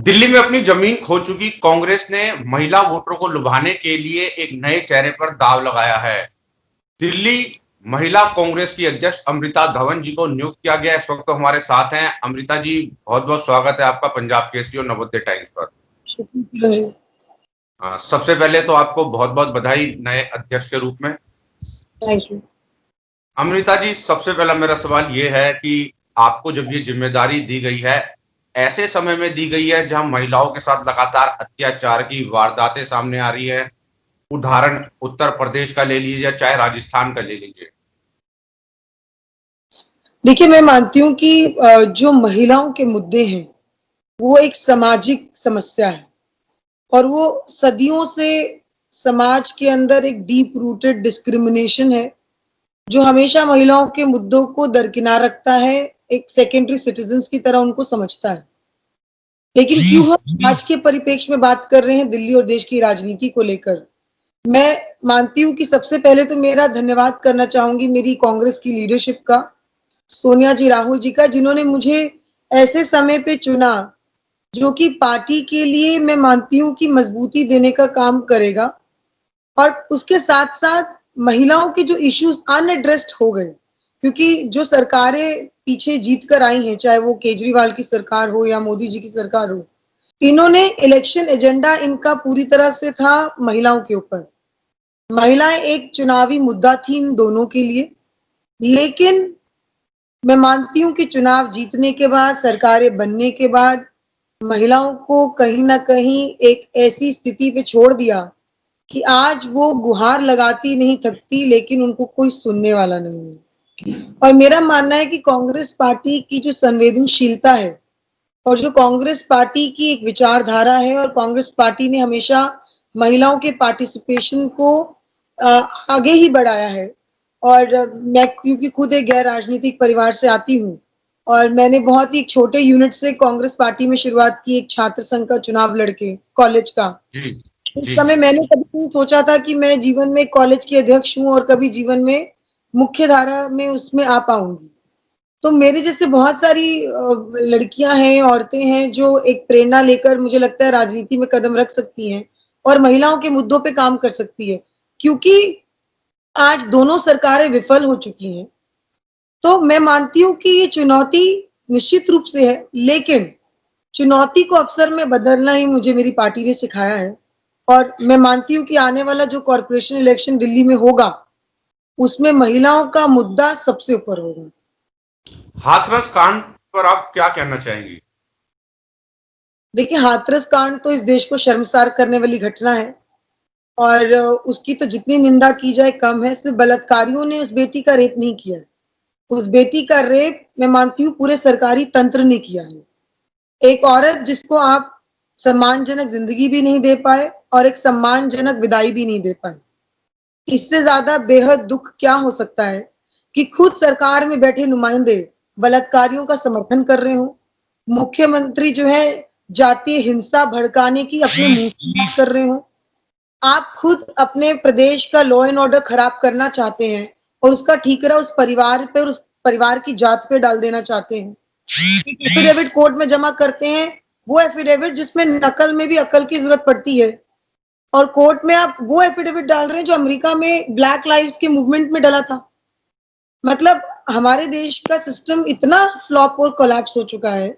दिल्ली में अपनी जमीन खो चुकी कांग्रेस ने महिला वोटरों को लुभाने के लिए एक नए चेहरे पर दांव लगाया है। दिल्ली महिला कांग्रेस की अध्यक्ष अमृता धवन जी को नियुक्त किया गया। इस वक्त तो हमारे साथ हैं अमृता जी। बहुत बहुत स्वागत है आपका पंजाब केसरी और नवोदय टाइम्स पर। सबसे पहले तो आपको बहुत बहुत बधाई नए अध्यक्ष के रूप में। Thank you. अमृता जी, सबसे पहला मेरा सवाल ये है कि आपको जब ये जिम्मेदारी दी गई है, ऐसे समय में दी गई है जहां महिलाओं के साथ लगातार अत्याचार की वारदातें सामने आ रही है। उदाहरण उत्तर प्रदेश का ले लीजिए, चाहे राजस्थान का ले लीजिए। देखिए, मैं मानती हूँ कि जो महिलाओं के मुद्दे हैं वो एक सामाजिक समस्या है और वो सदियों से समाज के अंदर एक डीप रूटेड डिस्क्रिमिनेशन है जो हमेशा महिलाओं के मुद्दों को दरकिनार रखता है, एक सेकेंडरी सिटीजन्स की तरह उनको समझता है। लेकिन क्यों हम आज के परिप्रेक्ष्य में बात कर रहे हैं दिल्ली और देश की राजनीति को लेकर, मैं मानती हूँ कि सबसे पहले तो मेरा धन्यवाद करना चाहूंगी मेरी कांग्रेस की लीडरशिप का, सोनिया जी, राहुल जी का, जिन्होंने मुझे ऐसे समय पे चुना जो कि पार्टी के लिए मैं मानती हूँ कि मजबूती देने का काम करेगा और उसके साथ साथ महिलाओं के जो इश्यूज अनएड्रेस्ड हो गए, क्योंकि जो सरकारें पीछे जीत कर आई हैं, चाहे वो केजरीवाल की सरकार हो या मोदी जी की सरकार हो, इन्होंने इलेक्शन एजेंडा इनका पूरी तरह से था महिलाओं के ऊपर। महिलाएं एक चुनावी मुद्दा थी इन दोनों के लिए, लेकिन मैं मानती हूँ कि चुनाव जीतने के बाद, सरकारें बनने के बाद महिलाओं को कहीं ना कहीं एक ऐसी स्थिति पे छोड़ दिया कि आज वो गुहार लगाती नहीं थकती, लेकिन उनको कोई सुनने वाला नहीं है। और मेरा मानना है कि कांग्रेस पार्टी की जो संवेदनशीलता है और जो कांग्रेस पार्टी की एक विचारधारा है, और कांग्रेस पार्टी ने हमेशा महिलाओं के पार्टिसिपेशन को आगे ही बढ़ाया है। और मैं क्योंकि खुद एक गैर राजनीतिक परिवार से आती हूँ और मैंने बहुत ही छोटे यूनिट से कांग्रेस पार्टी में शुरुआत की, एक छात्र संघ का चुनाव लड़के कॉलेज का। उस समय मैंने कभी नहीं सोचा था कि मैं जीवन में कॉलेज की अध्यक्ष हूँ और कभी जीवन में मुख्य धारा में उसमें आ पाऊंगी। तो मेरे जैसे बहुत सारी लड़कियां हैं, औरतें हैं जो एक प्रेरणा लेकर मुझे लगता है राजनीति में कदम रख सकती हैं और महिलाओं के मुद्दों पे काम कर सकती है, क्योंकि आज दोनों सरकारें विफल हो चुकी हैं। तो मैं मानती हूँ कि ये चुनौती निश्चित रूप से है, लेकिन चुनौती को अवसर में बदलना ही मुझे मेरी पार्टी ने सिखाया है। और मैं मानती हूँ कि आने वाला जो कॉर्पोरेशन इलेक्शन दिल्ली में होगा उसमें महिलाओं का मुद्दा सबसे ऊपर होगा। हाथरस कांड पर आप क्या कहना चाहेंगी? देखिए, हाथरस कांड तो इस देश को शर्मसार करने वाली घटना है और उसकी तो जितनी निंदा की जाए कम है। सिर्फ बलात्कारियों ने उस बेटी का रेप नहीं किया, उस बेटी का रेप मैं मानती हूँ पूरे सरकारी तंत्र ने किया है। एक औरत जिसको आप सम्मानजनक जिंदगी भी नहीं दे पाए और एक सम्मानजनक विदाई भी नहीं दे पाए, इससे ज्यादा बेहद दुख क्या हो सकता है कि खुद सरकार में बैठे नुमाइंदे बलात्कारियों का समर्थन कर रहे हो। मुख्यमंत्री जो है जातीय हिंसा भड़काने की अपने मुंह से बात कर रहे हो। आप खुद अपने प्रदेश का लॉ एंड ऑर्डर खराब करना चाहते हैं और उसका ठीकरा उस परिवार पे और उस परिवार की जात पे डाल देना चाहते हैं। एफिडेविट कोर्ट में जमा करते हैं, वो एफिडेविट जिसमें नकल में भी अकल की जरूरत पड़ती है, और कोर्ट में आप वो एफिडेविट डाल रहे हैं जो अमेरिका में ब्लैक लाइव्स के मूवमेंट में डला था। मतलब हमारे देश का सिस्टम इतना फ्लॉप और कोलैप्स हो चुका है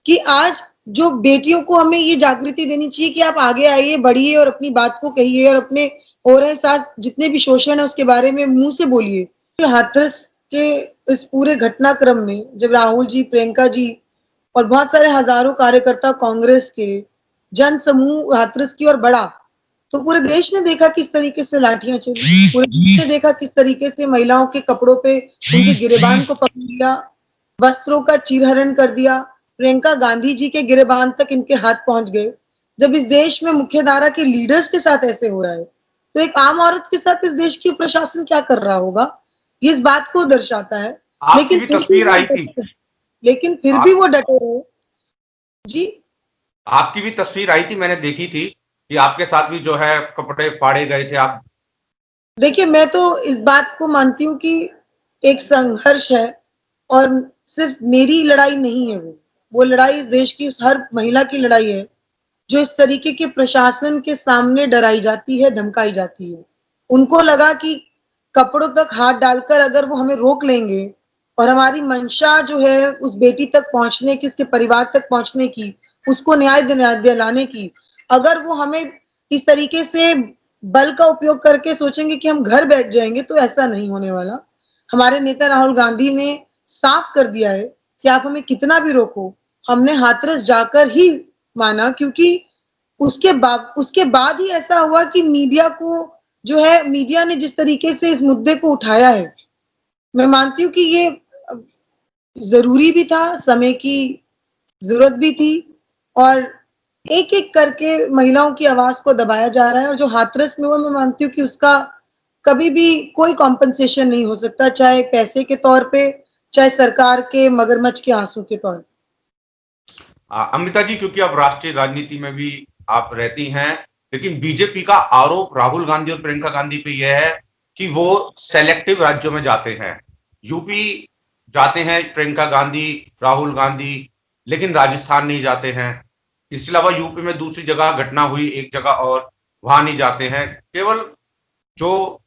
कि आज जो बेटियों को हमें ये जागृति देनी चाहिए कि आप आगे आइए, बढ़िए और अपनी बात को कहिए और अपने हो रहे साथ जितने भी शोषण है उसके बारे में मुंह से बोलिए। हाथरस के इस पूरे घटनाक्रम में जब राहुल जी, प्रियंका जी और बहुत सारे हजारों कार्यकर्ता कांग्रेस के जन समूह हाथरस की ओर बढ़ा, तो पूरे देश ने देखा किस तरीके से लाठियां चली, पूरे देश ने देखा किस तरीके से महिलाओं के कपड़ों पे उनके गिरेबान को पकड़ लिया, वस्त्रों का चीरहरण कर दिया, प्रियंका गांधी जी के गिरेबान तक इनके हाथ पहुंच गए। जब इस देश में मुख्यधारा के लीडर्स के साथ ऐसे हो रहा है, तो एक आम औरत के साथ इस देश की प्रशासन क्या कर रहा होगा, ये इस बात को दर्शाता है। लेकिन तस्वीर आई थी, लेकिन फिर भी वो डटे रहे। जी, आपकी भी तस्वीर आई थी, मैंने देखी थी कि आपके साथ भी जो है कपड़े फाड़े गए थे। आप देखिए, मैं तो इस बात को मानती हूँ कि एक संघर्ष है और सिर्फ मेरी लड़ाई नहीं है वो, वो लड़ाई इस देश की उस हर महिला की लड़ाई है जो इस तरीके के प्रशासन के सामने डराई जाती है, धमकाई जाती है। उनको लगा कि कपड़ों तक हाथ डालकर अगर वो हमें रोक लेंगे और हमारी मंशा जो है उस बेटी तक पहुंचने की, उसके परिवार तक पहुंचने की, उसको न्याय दिलाने की, अगर वो हमें इस तरीके से बल का उपयोग करके सोचेंगे कि हम घर बैठ जाएंगे, तो ऐसा नहीं होने वाला। हमारे नेता राहुल गांधी ने साफ कर दिया है कि आप हमें कितना भी रोको, हमने हाथरस जाकर ही माना, क्योंकि उसके बाद ही ऐसा हुआ कि मीडिया को जो है, मीडिया ने जिस तरीके से इस मुद्दे को उठाया है, मैं मानती हूँ कि ये जरूरी भी था, समय की जरूरत भी थी, और एक एक करके महिलाओं की आवाज को दबाया जा रहा है। और जो हाथरस में हुआ, मैं मानती हूँ कि उसका कभी भी कोई कॉम्पनसेशन नहीं हो सकता, चाहे पैसे के तौर पे, चाहे सरकार के मगरमच्छ के आंसू के तौर पे। अमृता जी, क्योंकि अब राष्ट्रीय राजनीति में भी आप रहती हैं, लेकिन बीजेपी का आरोप राहुल गांधी और प्रियंका गांधी पे यह है कि वो सेलेक्टिव राज्यों में जाते हैं। यूपी जाते हैं प्रियंका गांधी, राहुल गांधी, लेकिन राजस्थान नहीं जाते हैं। इसके अलावा यूपी में दूसरी जगह घटना हुई एक जगह और वहां नहीं जाते हैं। केवल जो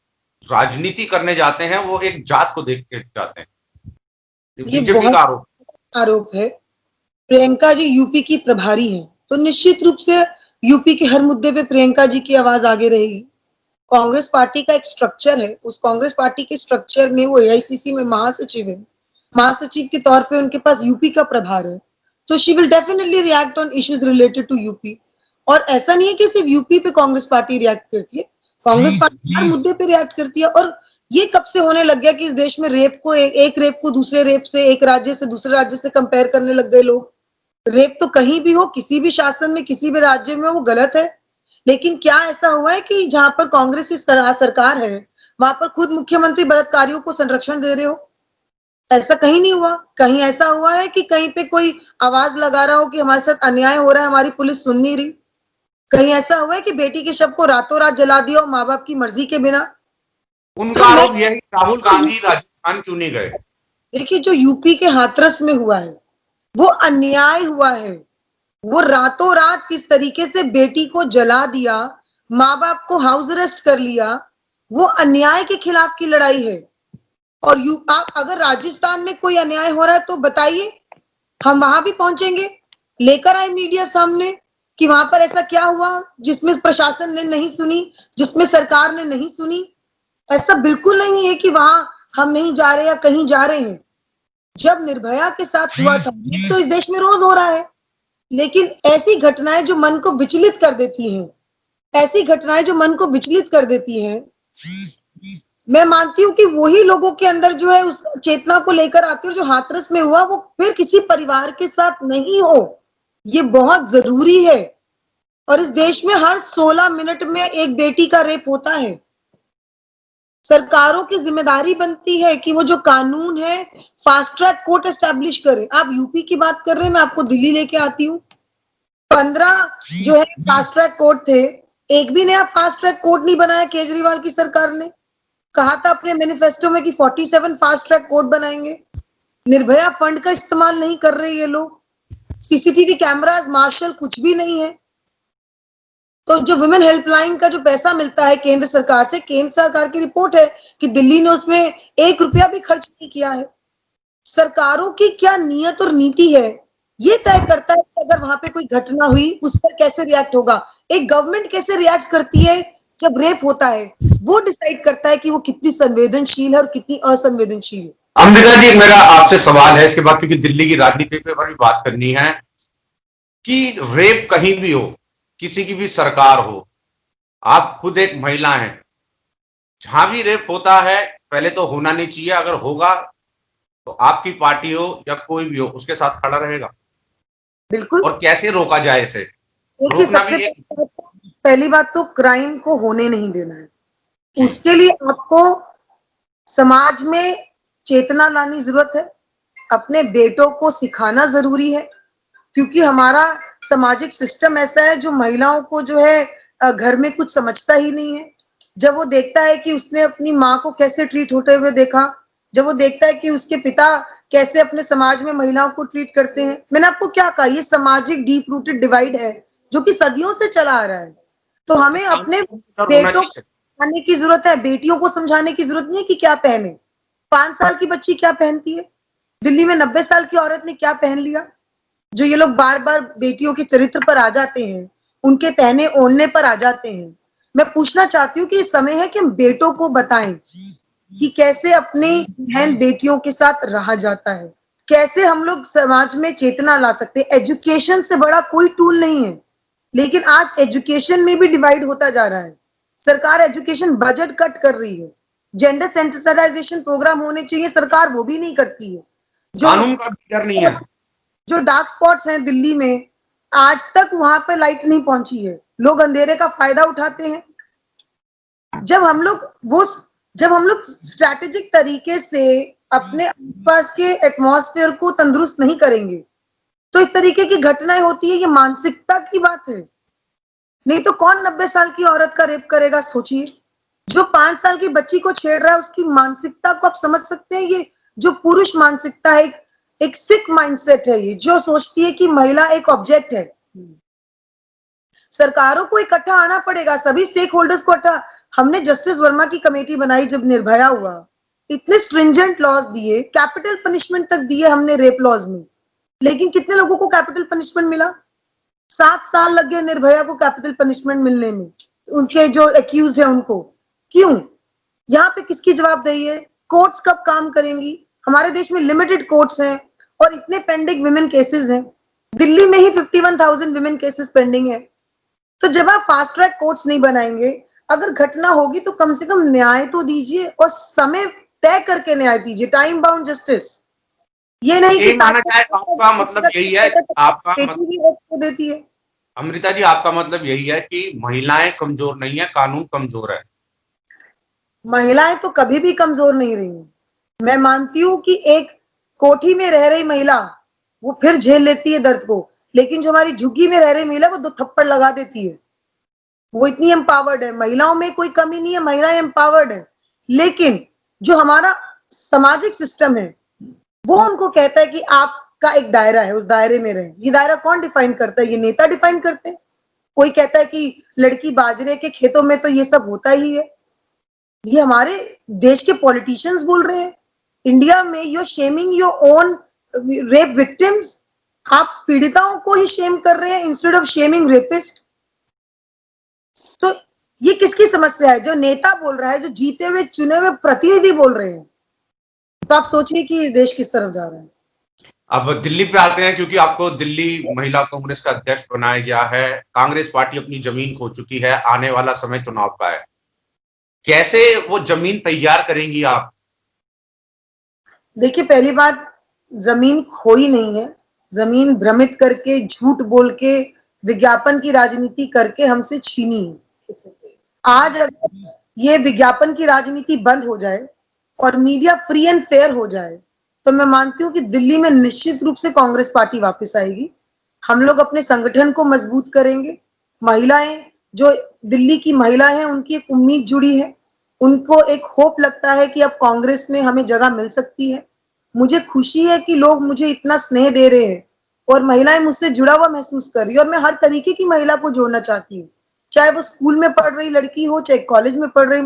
राजनीति करने जाते हैं वो एक जात को देख के जाते हैं। ये बीजेपी का आरोप है। प्रियंका जी यूपी की प्रभारी हैं, तो निश्चित रूप से यूपी के हर मुद्दे पे प्रियंका जी की आवाज आगे रहेगी। कांग्रेस पार्टी का एक स्ट्रक्चर है, उस कांग्रेस पार्टी के स्ट्रक्चर में वो एआईसीसी में महासचिव है, महासचिव के तौर पे उनके पास यूपी का प्रभार है, तो she will definitely react on issues related to UP. और ऐसा नहीं है कि सिर्फ यूपी पे कांग्रेस पार्टी रिएक्ट करती है, कांग्रेस पार्टी हर मुद्दे पे रिएक्ट करती है। और ये कब से होने लग गया कि इस देश में रेप को एक रेप को दूसरे रेप से, एक राज्य से दूसरे राज्य से कंपेयर करने लग गए लोग। रेप तो कहीं भी हो, किसी भी शासन में, किसी भी राज्य में, वो गलत है। लेकिन क्या ऐसा हुआ है कि जहां पर कांग्रेस की सरकार है, वहां पर खुद मुख्यमंत्री बलात्कारियों को संरक्षण दे रहे हो? ऐसा कहीं नहीं हुआ। कहीं ऐसा हुआ है कि कहीं पे कोई आवाज लगा रहा हो कि हमारे साथ अन्याय हो रहा है, हमारी पुलिस सुन नहीं रही? कहीं ऐसा हुआ है कि बेटी के शव को रातों रात जला दिया हो माँ बाप की मर्जी के बिना? उनका आरोप यह है कि राहुल गांधी राजस्थान क्यों नहीं गए। देखिए, जो यूपी के हाथरस में हुआ है वो अन्याय हुआ है। वो रातों रात किस तरीके से बेटी को जला दिया, माँ बाप को हाउस अरेस्ट कर लिया, वो अन्याय के खिलाफ की लड़ाई है। और आप अगर राजस्थान में कोई अन्याय हो रहा है तो बताइए, हम वहां भी पहुंचेंगे, लेकर आए मीडिया सामने कि वहां पर ऐसा क्या हुआ जिसमें प्रशासन ने नहीं सुनी, जिसमें सरकार ने नहीं सुनी। ऐसा बिल्कुल नहीं है कि वहां हम नहीं जा रहे या कहीं जा रहे हैं। जब निर्भया के साथ हुआ था, तो इस देश में रोज हो रहा है, लेकिन ऐसी घटनाएं जो मन को विचलित कर देती हैं, ऐसी घटनाएं जो मन को विचलित कर देती हैं, मैं मानती हूँ कि वही लोगों के अंदर जो है उस चेतना को लेकर आती है। और जो हाथरस में हुआ वो फिर किसी परिवार के साथ नहीं हो, ये बहुत जरूरी है। और इस देश में हर 16 मिनट में एक बेटी का रेप होता है। सरकारों की जिम्मेदारी बनती है कि वो जो कानून है फास्ट ट्रैक कोर्ट एस्टैब्लिश करे। आप यूपी की बात कर रहे हैं, मैं आपको दिल्ली लेके आती हूँ। 15 जो है फास्ट ट्रैक कोर्ट थे, एक भी नया फास्ट ट्रैक कोर्ट नहीं बनाया केजरीवाल की सरकार ने। कहा था अपने मैनिफेस्टो में कि 47 फास्ट ट्रैक कोर्ट बनाएंगे। निर्भया फंड का इस्तेमाल नहीं कर रहे ये लोग। सीसीटीवी कैमरास, मार्शल, कुछ भी नहीं है। तो जो वुमेन हेल्पलाइन का जो पैसा मिलता है केंद्र सरकार से, केंद्र सरकार की रिपोर्ट है कि दिल्ली ने उसमें 1 रुपया भी खर्च नहीं किया है। सरकारों की क्या नियत और नीति है ये तय करता है कि अगर वहां पे कोई घटना हुई उस पर कैसे रिएक्ट होगा। एक गवर्नमेंट कैसे रिएक्ट करती है जब रेप होता है, वो डिसाइड करता है कि वो कितनी संवेदनशील है और कितनी असंवेदनशील है। अमृता जी, मेरा आपसे सवाल है इसके बाद, क्योंकि दिल्ली की राजनीति पे भी बात करनी है, कि रेप कहीं भी हो, किसी की भी सरकार हो, आप खुद एक महिला हैं, जहां भी रेप होता है पहले तो होना नहीं चाहिए, अगर होगा तो आपकी पार्टी हो या कोई भी हो उसके साथ खड़ा रहेगा। बिल्कुल। और कैसे रोका जाए इसे? रोकना भी एक पहली बात तो क्राइम को होने नहीं देना है। उसके लिए आपको समाज में चेतना लानी जरूरत है, अपने बेटों को सिखाना जरूरी है, क्योंकि हमारा सामाजिक सिस्टम ऐसा है जो महिलाओं को जो है घर में कुछ समझता ही नहीं है। जब वो देखता है कि उसने अपनी माँ को कैसे ट्रीट होते हुए देखा, जब वो देखता है कि उसके पिता कैसे अपने समाज में महिलाओं को ट्रीट करते हैं। मैंने आपको क्या कहा, ये सामाजिक डीप रूटेड डिवाइड है जो कि सदियों से चला आ रहा है। तो हमें अपने बेटों को समझाने की जरूरत है, बेटियों को समझाने की जरूरत नहीं है कि क्या पहने। 5 साल की बच्ची क्या पहनती है, दिल्ली में 90 साल की औरत ने क्या पहन लिया। जो ये लोग बार बार बेटियों के चरित्र पर आ जाते हैं, उनके पहने ओढ़ने पर आ जाते हैं। मैं पूछना चाहती हूँ कि समय है कि हम बेटों को बताएं कि कैसे अपनी बहन बेटियों के साथ रहा जाता है, कैसे हम लोग समाज में चेतना ला सकते हैं। एजुकेशन से बड़ा कोई टूल नहीं है, लेकिन आज एजुकेशन में भी डिवाइड होता जा रहा है। सरकार एजुकेशन बजट कट कर रही है, जेंडर सेंसिटाइजेशन प्रोग्राम होने चाहिए, सरकार वो भी नहीं करती है। कानून का भी डर नहीं है। जो डार्क स्पॉट्स हैं दिल्ली में, आज तक वहां पर लाइट नहीं पहुंची है, लोग अंधेरे का फायदा उठाते हैं। जब हम लोग स्ट्रैटेजिक तरीके से अपने आसपास के एटमॉस्फेयर को तंदुरुस्त नहीं करेंगे तो इस तरीके की घटनाएं होती है। ये मानसिकता की बात है, नहीं तो कौन 90 साल की औरत का रेप करेगा। सोचिए, जो 5 साल की बच्ची को छेड़ रहा है उसकी मानसिकता को आप समझ सकते हैं। ये जो पुरुष मानसिकता है, एक सिक माइंडसेट है, ये जो सोचती है कि महिला एक ऑब्जेक्ट है। सरकारों को इकट्ठा आना पड़ेगा, सभी स्टेक होल्डर्स को इकट्ठा। हमने जस्टिस वर्मा की कमेटी बनाई जब निर्भया हुआ, इतने स्ट्रिंजेंट लॉज दिए, कैपिटल पनिशमेंट तक दिए हमने रेप लॉज में, लेकिन कितने लोगों को कैपिटल पनिशमेंट मिला? 7 साल लग गए निर्भया को कैपिटल पनिशमेंट मिलने में, उनके जो एक्यूज है उनको। क्यों? यहाँ पे किसकी जवाबदेही है? कोर्ट्स कब काम करेंगी? हमारे देश में लिमिटेड कोर्ट्स हैं और इतने पेंडिंग विमेन केसेस हैं। दिल्ली में ही 51,000 विमेन केसेस पेंडिंग है। तो जब आप फास्ट ट्रैक कोर्ट्स नहीं बनाएंगे, अगर घटना होगी तो कम से कम न्याय तो दीजिए और समय तय करके न्याय दीजिए, टाइम बाउंड जस्टिस। ये नहीं कि माना जाए, आपका मतलब यही है, देती है। अमृता जी, आपका मतलब यही है कि महिलाएं कमजोर नहीं है, कानून कमजोर है। महिलाएं तो कभी भी कमजोर नहीं रही हैं। मैं मानती हूं कि एक कोठी में रह रही महिला वो फिर झेल लेती है दर्द को, लेकिन जो हमारी झुग्गी में रह रही महिला वो 2 थप्पड़ लगा देती है। वो इतनी एम्पावर्ड है, महिलाओं में कोई कमी नहीं है, महिलाएं एम्पावर्ड है। लेकिन जो हमारा सामाजिक सिस्टम है वो उनको कहता है कि आपका एक दायरा है, उस दायरे में रहें। ये दायरा कौन डिफाइन करता है? ये नेता डिफाइन करते हैं। कोई कहता है कि लड़की बाजरे के खेतों में तो ये सब होता ही है, ये हमारे देश के पॉलिटिशियंस बोल रहे हैं। इंडिया में you shaming your own rape victims, आप पीड़िताओं को ही शेम कर रहे हैं इंस्टेड ऑफ शेमिंग रेपिस्ट। तो ये किसकी समस्या है? जो नेता बोल रहा है, जो जीते हुए चुने हुए प्रतिनिधि बोल रहे हैं। तो आप सोचिए कि देश किस तरफ जा रहा है। अब दिल्ली पे आते हैं, क्योंकि आपको दिल्ली महिला कांग्रेस का अध्यक्ष बनाया गया है। कांग्रेस पार्टी अपनी जमीन खो चुकी है, आने वाला समय चुनाव का है, कैसे वो जमीन तैयार करेंगी आप? देखिए, पहली बात, जमीन खोई नहीं है। जमीन भ्रमित करके, झूठ बोल के, विज्ञापन की राजनीति करके हमसे छीनी है। आज अगर ये विज्ञापन की राजनीति बंद हो जाए और मीडिया फ्री एंड फेयर हो जाए तो मैं मानती हूँ कि दिल्ली में निश्चित रूप से कांग्रेस पार्टी वापस आएगी। हम लोग अपने संगठन को मजबूत करेंगे। महिलाएं, जो दिल्ली की महिलाएं हैं, उनकी एक उम्मीद जुड़ी है, उनको एक होप लगता है कि अब कांग्रेस में हमें जगह मिल सकती है। मुझे खुशी है कि लोग मुझे इतना स्नेह दे रहे हैं और महिलाएं मुझसे जुड़ा हुआ महसूस कर रही है। और मैं हर तरीके की महिला को जोड़ना चाहती हूँ, चाहे वो स्कूल में पढ़ रही लड़की हो, चाहे कॉलेज में पढ़ रही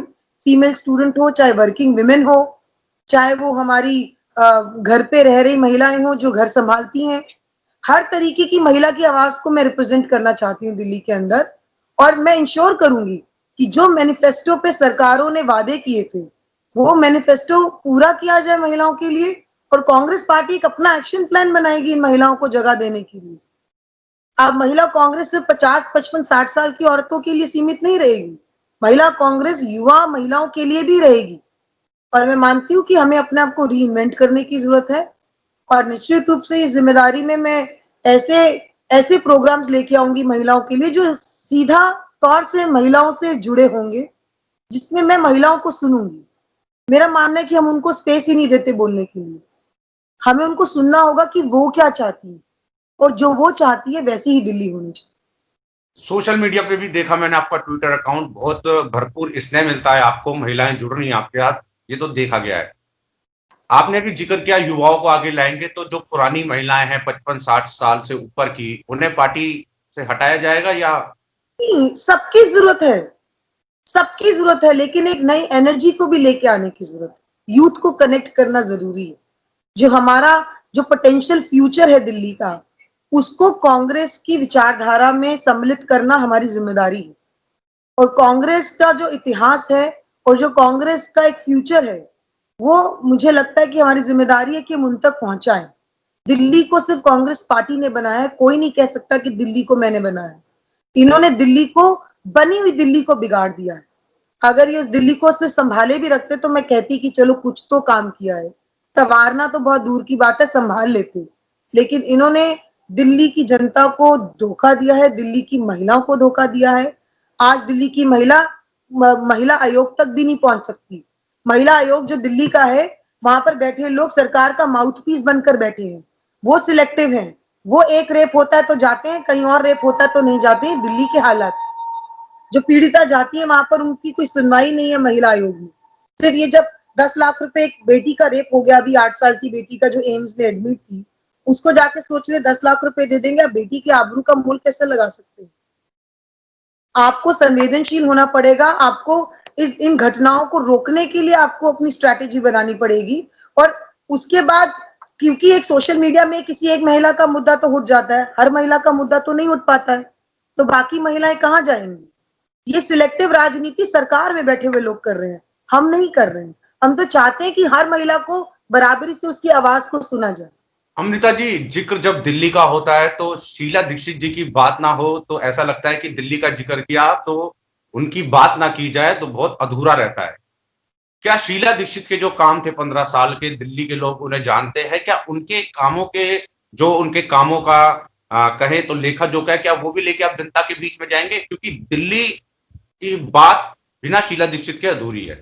फीमेल स्टूडेंट हो, चाहे वर्किंग विमेन हो, चाहे वो हमारी घर पे रह रही महिलाएं हो जो घर संभालती हैं। हर तरीके की महिला की आवाज को मैं रिप्रेजेंट करना चाहती हूँ दिल्ली के अंदर। और मैं इंश्योर करूंगी कि जो मैनिफेस्टो पे सरकारों ने वादे किए थे वो मैनिफेस्टो पूरा किया जाए महिलाओं के लिए, और कांग्रेस पार्टी एक अपना एक्शन प्लान बनाएगी इन महिलाओं को जगह देने के लिए। अब महिला कांग्रेस सिर्फ 50, 55, 60 साल की औरतों के लिए सीमित नहीं रहेगी। महिला कांग्रेस युवा महिलाओं के लिए भी रहेगी। और मैं मानती हूँ कि हमें अपने आप को रीइन्वेंट करने की जरूरत है। और निश्चित रूप से इस जिम्मेदारी में मैं ऐसे प्रोग्राम्स लेके आऊंगी महिलाओं के लिए जो सीधा तौर से महिलाओं से जुड़े होंगे, जिसमें मैं महिलाओं को सुनूंगी। मेरा मानना है कि हम उनको स्पेस ही नहीं देते बोलने के लिए। हमें उनको सुनना होगा कि वो क्या चाहती है, और जो वो चाहती है वैसी ही दिल्ली होनी चाहिए। सोशल मीडिया पे भी देखा मैंने आपका ट्विटर अकाउंट, बहुत भरपूर स्नेह मिलता है आपको, महिलाएं जुड़ रही हैं आपके साथ, ये तो देखा गया है। आपने भी जिक्र किया युवाओं को आगे लाएंगे, तो जो पुरानी महिलाएं हैं 55-60 साल से ऊपर की, उन्हें पार्टी से हटाया जाएगा या? नहीं, सबकी जरूरत है, लेकिन एक नई एनर्जी को भी लेके आने की जरूरत है। यूथ को कनेक्ट करना जरूरी है। जो हमारा जो पोटेंशियल फ्यूचर है दिल्ली का, उसको कांग्रेस की विचारधारा में सम्मिलित करना हमारी जिम्मेदारी है। और कांग्रेस का जो इतिहास है और जो कांग्रेस का एक फ्यूचर है, वो मुझे लगता है कि हमारी जिम्मेदारी है कि हम उन तक पहुंचाएं। दिल्ली को सिर्फ कांग्रेस पार्टी ने बनाया है, कोई नहीं कह सकता कि दिल्ली को मैंने बनाया। इन्होंने दिल्ली को, बनी हुई दिल्ली को बिगाड़ दिया है। अगर ये दिल्ली को सिर्फ संभाले भी रखते तो मैं कहती कि चलो कुछ तो काम किया है। संवारना तो बहुत दूर की बात है, संभाल लेते। लेकिन इन्होंने दिल्ली की जनता को धोखा दिया है, दिल्ली की महिलाओं को धोखा दिया है। आज दिल्ली की महिला आयोग तक भी नहीं पहुंच सकती। महिला आयोग जो दिल्ली का है, वहां पर बैठे लोग सरकार का माउथपीस बनकर बैठे हैं। वो सिलेक्टिव हैं। वो एक रेप होता है तो जाते हैं, कहीं और रेप होता है तो नहीं जाते हैं। दिल्ली के हालात, जो पीड़िता जाती है वहां पर उनकी कोई सुनवाई नहीं है महिला आयोग में। सिर्फ ये जब 10 लाख रुपए एक बेटी का रेप हो गया, अभी 8 साल की बेटी का जो एम्स में एडमिट थी, उसको जाके सोच रहे 10 लाख रुपए दे देंगे। अब बेटी की आबरू का मूल्य कैसे लगा सकते हैं? आपको संवेदनशील होना पड़ेगा। आपको इन घटनाओं को रोकने के लिए आपको अपनी स्ट्रैटेजी बनानी पड़ेगी। और उसके बाद, क्योंकि एक सोशल मीडिया में किसी एक महिला का मुद्दा तो उठ जाता है, हर महिला का मुद्दा तो नहीं उठ पाता है, तो बाकी महिलाएं कहां जाएंगी? ये सिलेक्टिव राजनीति सरकार में बैठे हुए लोग कर रहे हैं, हम नहीं कर रहे हैं। हम तो चाहते हैं कि हर महिला को बराबरी से उसकी आवाज को सुना जाए। अमृता जी, जिक्र जब दिल्ली का होता है तो शीला दीक्षित जी की बात ना हो तो ऐसा लगता है कि दिल्ली का जिक्र किया तो उनकी बात ना की जाए तो बहुत अधूरा रहता है। क्या शीला दीक्षित के जो काम थे 15 साल के, दिल्ली के लोग उन्हें जानते हैं? क्या उनके कामों के, जो उनके कामों का कहें तो लेखा जोखा है, क्या वो भी लेके आप जनता के बीच में जाएंगे? क्योंकि दिल्ली की बात बिना शीला दीक्षित के अधूरी है।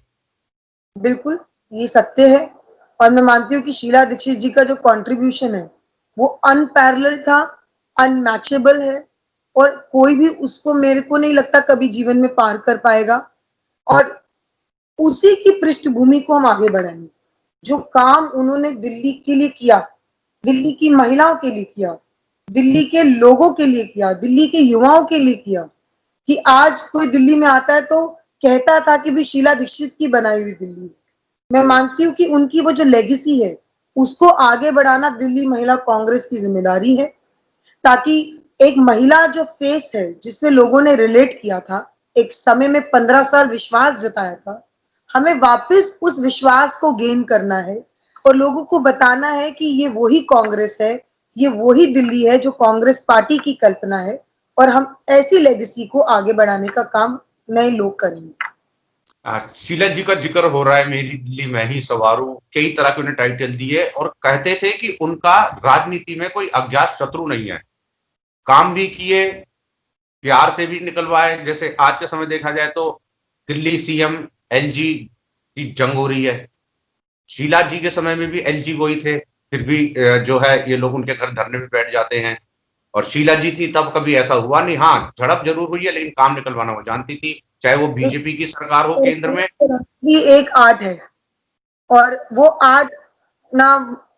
बिल्कुल, ये सत्य है। और मैं मानती हूँ कि शीला दीक्षित जी का जो कंट्रीब्यूशन है वो अनपैरेलल था, अनमैचेबल है। और कोई भी उसको, मेरे को नहीं लगता कभी जीवन में पार कर पाएगा। और उसी की पृष्ठभूमि को हम आगे बढ़ाएंगे। जो काम उन्होंने दिल्ली के लिए किया, दिल्ली की महिलाओं के लिए किया, दिल्ली के लोगों के लिए किया, दिल्ली के युवाओं के लिए किया, कि आज कोई दिल्ली में आता है तो कहता था कि भी शीला दीक्षित की बनाई हुई दिल्ली। मैं मानती हूँ कि उनकी वो जो लेगेसी है उसको आगे बढ़ाना दिल्ली महिला कांग्रेस की जिम्मेदारी है, ताकि एक महिला जो फेस है जिससे लोगों ने रिलेट किया था, एक समय में 15 साल विश्वास जताया था, हमें वापस उस विश्वास को गेन करना है और लोगों को बताना है कि ये वही कांग्रेस है, ये वही दिल्ली है जो कांग्रेस पार्टी की कल्पना है। और हम ऐसी लेगेसी को आगे बढ़ाने का काम नए लोग करेंगे। शीला जी का जिक्र हो रहा है, मेरी दिल्ली मैं ही सवारूं, कई तरह के उन्हें टाइटल दिए और कहते थे कि उनका राजनीति में कोई अज्ञात शत्रु नहीं है। काम भी किए, प्यार से भी निकलवाए। जैसे आज के समय देखा जाए तो दिल्ली सीएम एलजी की जंग हो रही है। शीला जी के समय में भी एलजी वही थे, फिर भी जो है ये लोग उनके घर धरने पे बैठ जाते हैं। और शीला जी थी तब कभी ऐसा हुआ नहीं। हाँ, झड़प जरूर हुई है लेकिन काम निकलवाना वो जानती थी, चाहे वो बीजेपी की सरकार हो केंद्र में। ये एक आर्ट है और वो आर्ट ना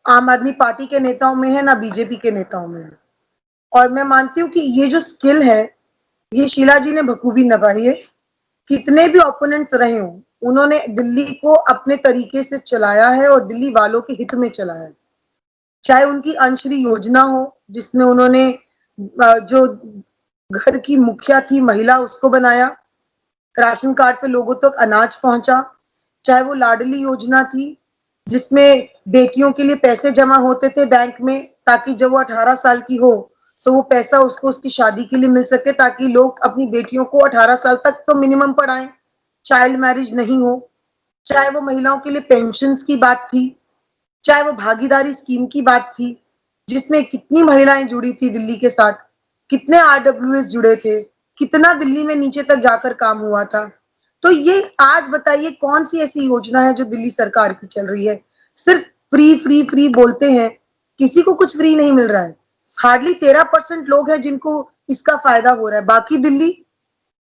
आम आदमी पार्टी के नेताओं में है ना बीजेपी के नेताओं में है। और मैं मानती हूँ कि ये जो स्किल है ये शीला जी ने बखूबी निभाई है। कितने भी ओपोनेंट्स रहे हों, उन्होंने दिल्ली को अपने तरीके से चलाया है और दिल्ली वालों के हित में चलाया है। चाहे उनकी अंशरी योजना हो जिसमें उन्होंने जो घर की मुखिया थी महिला उसको बनाया, राशन कार्ड पे लोगों तक अनाज पहुंचा, चाहे वो लाडली योजना थी जिसमें बेटियों के लिए पैसे जमा होते थे बैंक में ताकि जब वो 18 साल की हो तो वो पैसा उसको उसकी शादी के लिए मिल सके, ताकि लोग अपनी बेटियों को 18 साल तक तो मिनिमम पढ़ाएं, चाइल्ड मैरिज नहीं हो। चाहे वो महिलाओं के लिए पेंशन की बात थी, चाहे वो भागीदारी स्कीम की बात थी जिसमें कितनी महिलाएं जुड़ी थी दिल्ली के साथ, कितने आरडब्ल्यूएस जुड़े थे, कितना दिल्ली में नीचे तक जाकर काम हुआ था। तो ये आज बताइए कौन सी ऐसी योजना है जो दिल्ली सरकार की चल रही है? सिर्फ फ्री फ्री फ्री बोलते हैं, किसी को कुछ फ्री नहीं मिल रहा है। हार्डली 13% लोग हैं जिनको इसका फायदा हो रहा है। बाकी दिल्ली,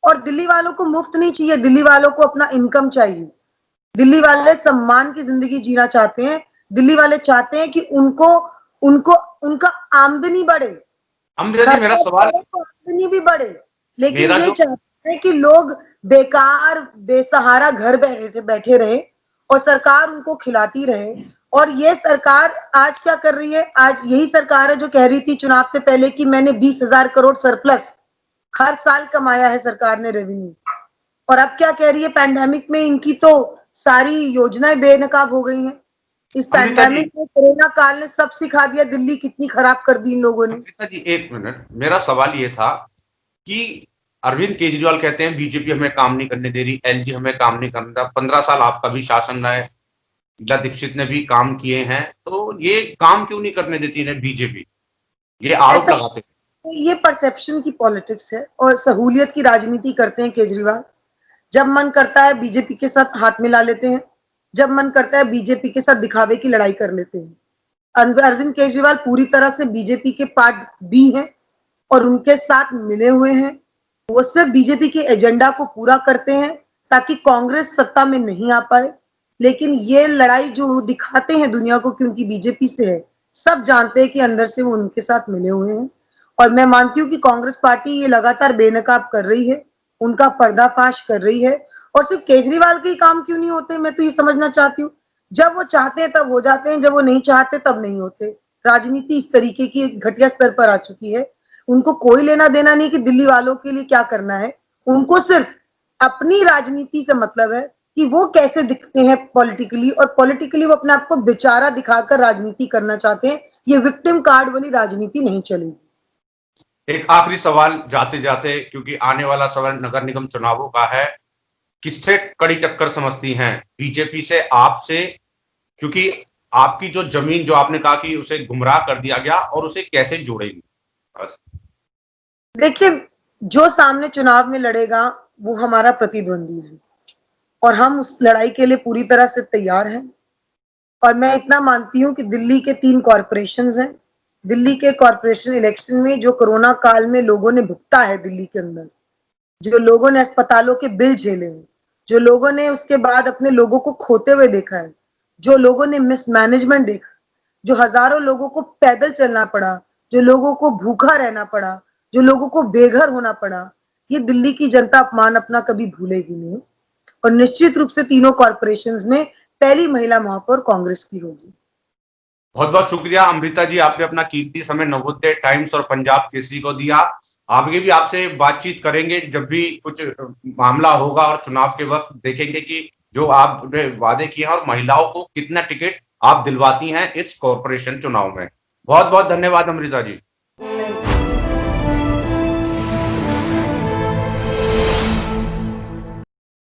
और दिल्ली वालों को मुफ्त नहीं चाहिए, दिल्ली वालों को अपना इनकम चाहिए। दिल्ली वाले सम्मान की जिंदगी जीना चाहते हैं, दिल्ली वाले चाहते हैं कि उनको उनको उनका आमदनी बढ़े, अमृता जी मेरा सवाल, तो आमदनी भी बढ़े, लेकिन मेरा ये जो चाहते हैं कि लोग बेकार बेसहारा घर बैठे बैठे रहे और सरकार उनको खिलाती रहे। और ये सरकार आज क्या कर रही है, आज यही सरकार है जो कह रही थी चुनाव से पहले कि मैंने 20,000 करोड़ सरप्लस हर साल कमाया है सरकार ने रेवेन्यू, और अब क्या कह रही है, पैंडेमिक में इनकी तो सारी योजनाएं बेनकाब हो गई हैं। इस अमृता जी, पैंडेमिक में कोरोना काल ने सब सिखा दिया, दिल्ली कितनी खराब कर दी इन लोगों ने। अमृता जी एक मिनट, मेरा सवाल ये था कि अरविंद केजरीवाल कहते हैं बीजेपी हमें काम नहीं करने दे रही, एलजी हमें काम नहीं करने दे, 15 साल आपका भी शासन रहा है, शीला दीक्षित ने भी काम किए हैं, तो ये काम क्यों नहीं करने देती है बीजेपी, ये आरोप ऐसा लगाते हैं। ये परसेप्शन की पॉलिटिक्स है और सहूलियत की राजनीति करते हैं केजरीवाल। जब मन करता है बीजेपी के साथ हाथ मिला लेते हैं, जब मन करता है बीजेपी के साथ दिखावे की लड़ाई कर लेते हैं। अरविंद केजरीवाल पूरी तरह से बीजेपी के पार्ट बी हैं और उनके साथ मिले हुए हैं। वो सिर्फ बीजेपी के एजेंडा को पूरा करते हैं ताकि कांग्रेस सत्ता में नहीं आ पाए। लेकिन ये लड़ाई जो वो दिखाते हैं दुनिया को कि उनकी बीजेपी से है, सब जानते हैं कि अंदर से वो उनके साथ मिले हुए हैं। और मैं मानती हूँ कि कांग्रेस पार्टी ये लगातार बेनकाब कर रही है, उनका पर्दाफाश कर रही है। और सिर्फ केजरीवाल के ही काम क्यों नहीं होते, मैं तो ये समझना चाहती हूँ। जब वो चाहते हैं तब हो जाते हैं, जब वो नहीं चाहते तब नहीं होते। राजनीति इस तरीके की घटिया स्तर पर आ चुकी है, उनको कोई लेना देना नहीं कि दिल्ली वालों के लिए क्या करना है। उनको सिर्फ अपनी राजनीति से मतलब है कि वो कैसे दिखते हैं पॉलिटिकली, और पॉलिटिकली वो अपने आप को बेचारा दिखाकर राजनीति करना चाहते हैं। ये विक्टिम कार्ड वाली राजनीति नहीं चलेगी। एक आखिरी सवाल जाते जाते, क्योंकि आने वाला समय नगर निगम चुनावों का है, किससे कड़ी टक्कर समझती हैं, बीजेपी से, आपसे, क्योंकि आपकी जो जमीन जो आपने कहा कि उसे गुमराह कर दिया गया, और उसे कैसे जोड़ेंगे? बस देखिए, जो सामने चुनाव में लड़ेगा वो हमारा प्रतिद्वंदी है और हम उस लड़ाई के लिए पूरी तरह से तैयार हैं। और मैं इतना मानती हूँ कि दिल्ली के 3 कॉर्पोरेशंस हैं। दिल्ली के कॉर्पोरेशन इलेक्शन में जो कोरोना काल में लोगों ने भुगता है, दिल्ली के अंदर जो लोगों ने अस्पतालों के बिल झेले हैं, जो लोगों ने उसके बाद अपने लोगों को खोते हुए देखा है, जो लोगों ने मिसमैनेजमेंट देखा, जो हजारों लोगों को पैदल चलना पड़ा, जो लोगों को भूखा रहना पड़ा, जो लोगों को बेघर होना पड़ा, ये दिल्ली की जनता अपमान अपना कभी भूलेगी नहीं। और निश्चित रूप से तीनों कॉर्पोरेशंस में पहली महिला महापौर कांग्रेस की होगी। बहुत बहुत शुक्रिया अमृता जी, आपने अपना कीमती समय नवोदय टाइम्स और पंजाब केसरी को दिया। आगे भी आपसे बातचीत करेंगे, जब भी कुछ मामला होगा और चुनाव के वक्त देखेंगे कि जो आपने वादे किए हैं और महिलाओं को कितना टिकट आप दिलवाती हैं इस कॉर्पोरेशन चुनाव में। बहुत बहुत धन्यवाद अमृता जी।